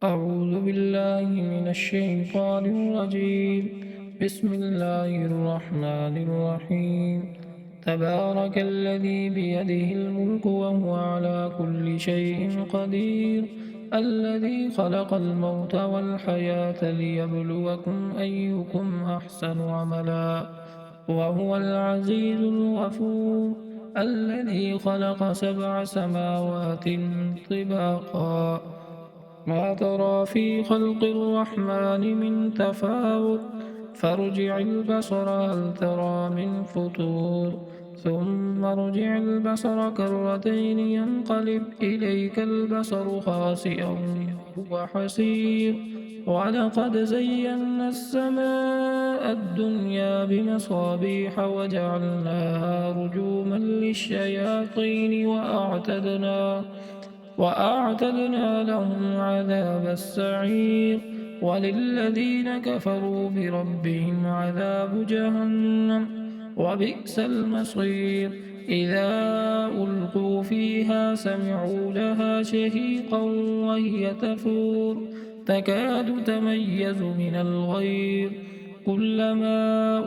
أعوذ بالله من الشيطان الرجيم. بسم الله الرحمن الرحيم. تبارك الذي بيده الملك وهو على كل شيء قدير، الذي خلق الموت والحياة ليبلوكم أيكم أحسن عملا، وهو العزيز الغفور، الذي خلق 7 سماوات طباقا، ما ترى في خلق الرحمن من تفاوت، فارجع البصر هل ترى من فطور، ثم ارجع البصر كرتين ينقلب إليك البصر خاسئا وهو حسير. ولقد زينا السماء الدنيا بمصابيح وجعلناها رجوما للشياطين وأعتدنا لهم عذاب السعير. وللذين كفروا بربهم عذاب جهنم، وبئس المصير. إذا ألقوا فيها سمعوا لها شهيقا وهي تفور، تكاد تميز من الغيظ، كلما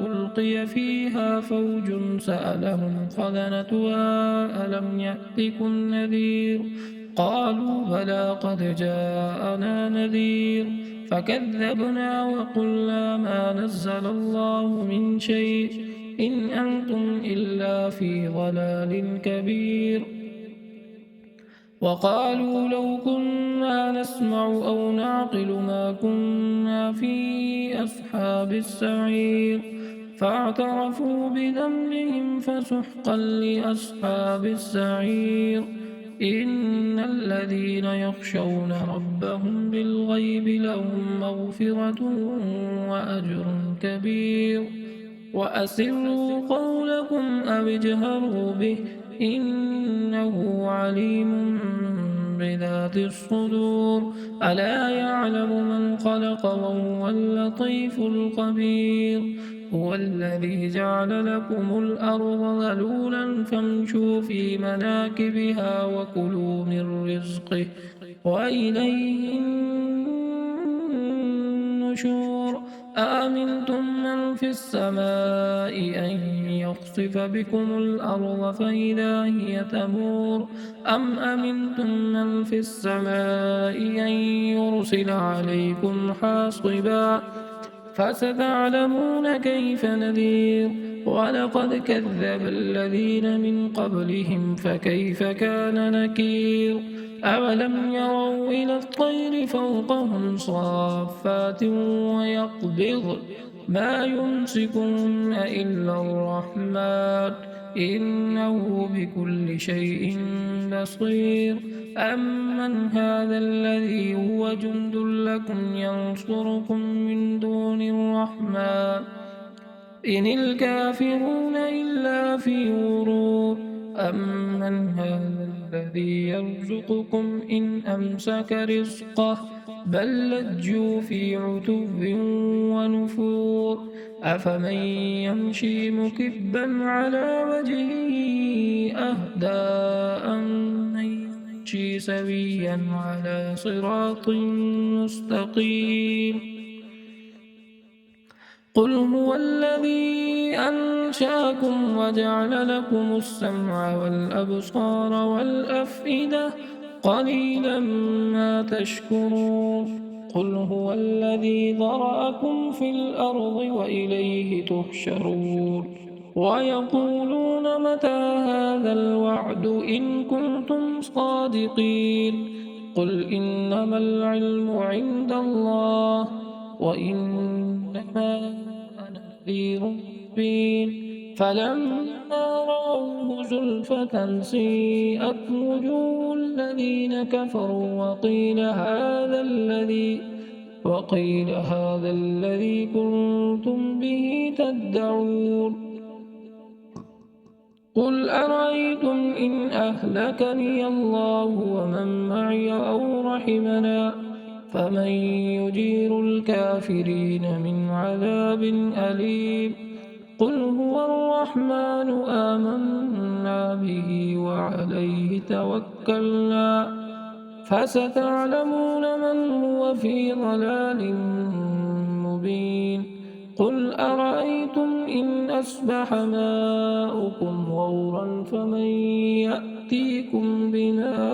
ألقي فيها فوج سألهم خزنتها ألم يأتكم نذير، قالوا بلى قد جاءنا نذير، فكذبنا وقلنا ما نزل الله من شيء إن أنتم إلا في ضلال كبير. وقالوا لو كنا نسمع أو نعقل ما كنا في أصحاب السعير، فاعترفوا بذنبهم فسحقا لأصحاب السعير. إن الذين يخشون ربهم بالغيب لهم مغفرة وأجر كبير. وأسروا قولكم أو اجهروا به إنه عليم بذات الصدور. ألا يعلم من خلق وهو اللطيف الخبير. هو الذي جعل لكم الأرض ذلولا فامشوا في مناكبها وكلوا من رزقه وإليه النشور. أأمنتم من في السماء أن يخسف بكم الأرض فإذا هي تمور، أم أمنتم من في السماء أن يرسل عليكم حاصبا، فستعلمون كيف نذير. ولقد كذب الذين من قبلهم فكيف كان نكير. أولم يروا إلى الطير فوقهم صافات ويقبض ما يمسكن إلا الرحمن إنه بكل شيء بصير. أمن هذا الذي هو جند لكم ينصركم من دون الرحمن إن الكافرون إلا في غرور. أمن هذا الذي يرزقكم إن أمسك رزقه بل لجوا في عتو ونفور. أفمن يمشي مكبا على وجهه أهدى أمن يمشي سويا على صراط مستقيم. قل هو الذي أنشأكم وجعل لكم السمع والأبصار والأفئدة قليلا ما تشكرون. قل هو الذي ذرأكم في الأرض وإليه تحشرون. ويقولون متى هذا الوعد إن كنتم صادقين. قل إنما العلم عند الله وإنما أنا نذير مبين. فلما رأوه زلفة سيئت وجوه الذين كفروا وقيل هذا الذي كنتم به تدعون. قل أرأيتم إن أهلكني الله ومن معي أو رحمنا فمن يجير الكافرين من عذاب أليم. قل هو الرحمن آمنا به وعليه توكلنا فستعلمون من هو في ضلال مبين قل أرأيتم إن أصبح ماؤكم غورا فمن يأتيكم بماء